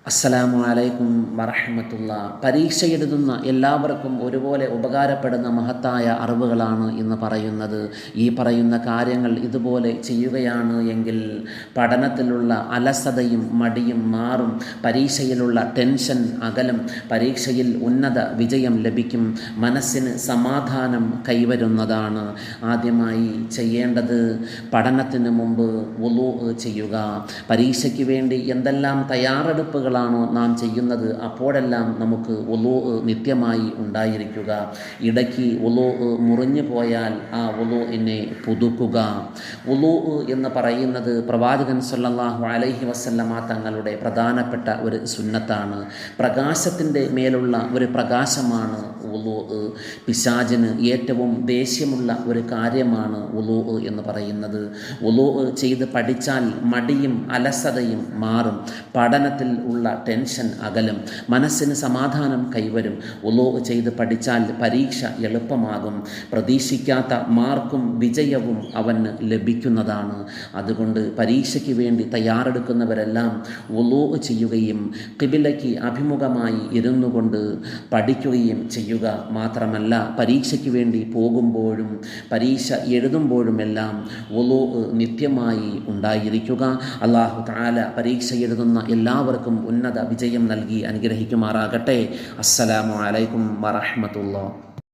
അസ്സലാമു അലൈക്കും വറഹ്മത്തുള്ള. പരീക്ഷ എഴുതുന്ന എല്ലാവർക്കും ഒരുപോലെ ഉപകാരപ്പെടുന്ന മഹത്തായ അറിവുകളാണ് ഇന്ന് പറയുന്നത്. ഈ പറയുന്ന കാര്യങ്ങൾ ഇതുപോലെ ചെയ്യുകയാണ് എങ്കിൽ പഠനത്തിലുള്ള അലസതയും മടിയും മാറും, പരീക്ഷയിലുള്ള ടെൻഷൻ അകലും, പരീക്ഷയിൽ ഉന്നത വിജയം ലഭിക്കും, മനസ്സിന് സമാധാനം കൈവരുന്നതാണ്. ആദ്യമായി ചെയ്യേണ്ടത് പഠനത്തിന് മുമ്പ് വുളൂ ചെയ്യുക. പരീക്ഷയ്ക്ക് വേണ്ടി എന്തെല്ലാം തയ്യാറെടുപ്പുകൾ നാം ചെയ്യുന്നത് അപ്പോഴെല്ലാം നമുക്ക് വുളൂ നിത്യമായി ഉണ്ടായിരിക്കുക. ഇടയ്ക്ക് വുളൂ മുറിഞ്ഞു പോയാൽ ആ വുളൂഇനെ പുതുക്കുക. വുളൂ എന്ന് പറയുന്നത് പ്രവാചകൻ സല്ലല്ലാഹു അലൈഹി വസല്ലമ തങ്ങളുടെ പ്രധാനപ്പെട്ട ഒരു സുന്നത്താണ്. പ്രകാശത്തിൻ്റെ മേലുള്ള ഒരു പ്രകാശമാണ് വുളൂ. പിശാചിന് ഏറ്റവും ദേഷ്യമുള്ള ഒരു കാര്യമാണ് വുളൂ എന്ന് പറയുന്നത്. വുളൂ ചെയ്ത് പഠിച്ചാൽ മടിയും അലസതയും മാറും, പഠനത്തിൽ ഉള്ള ടെൻഷൻ അകലും, മനസ്സിന് സമാധാനം കൈവരും. വുളൂ ചെയ്ത് പഠിച്ചാൽ പരീക്ഷ എളുപ്പമാകും, പ്രതീക്ഷിക്കാത്ത മാർക്കും വിജയവും അവന് ലഭിക്കുന്നതാണ്. അതുകൊണ്ട് പരീക്ഷയ്ക്ക് വേണ്ടി തയ്യാറെടുക്കുന്നവരെല്ലാം വുളൂ ചെയ്യുകയും ഖിബിലയ്ക്ക് അഭിമുഖമായി ഇരുന്നു കൊണ്ട് പഠിക്കുകയും ചെയ്യുക. മാത്രമല്ല, പരീക്ഷയ്ക്ക് വേണ്ടി പോകുമ്പോഴും പരീക്ഷ എഴുതുമ്പോഴുമെല്ലാം വുളൂ നിത്യമായി ഉണ്ടായിരിക്കുക. അല്ലാഹു തആല പരീക്ഷ എഴുതുന്ന എല്ലാവർക്കും ഉന്നത വിജയം നൽകി അനുഗ്രഹിക്കുമാറാകട്ടെ. അസ്സലാമു അലൈക്കും വറഹ്മത്തുള്ളാഹി.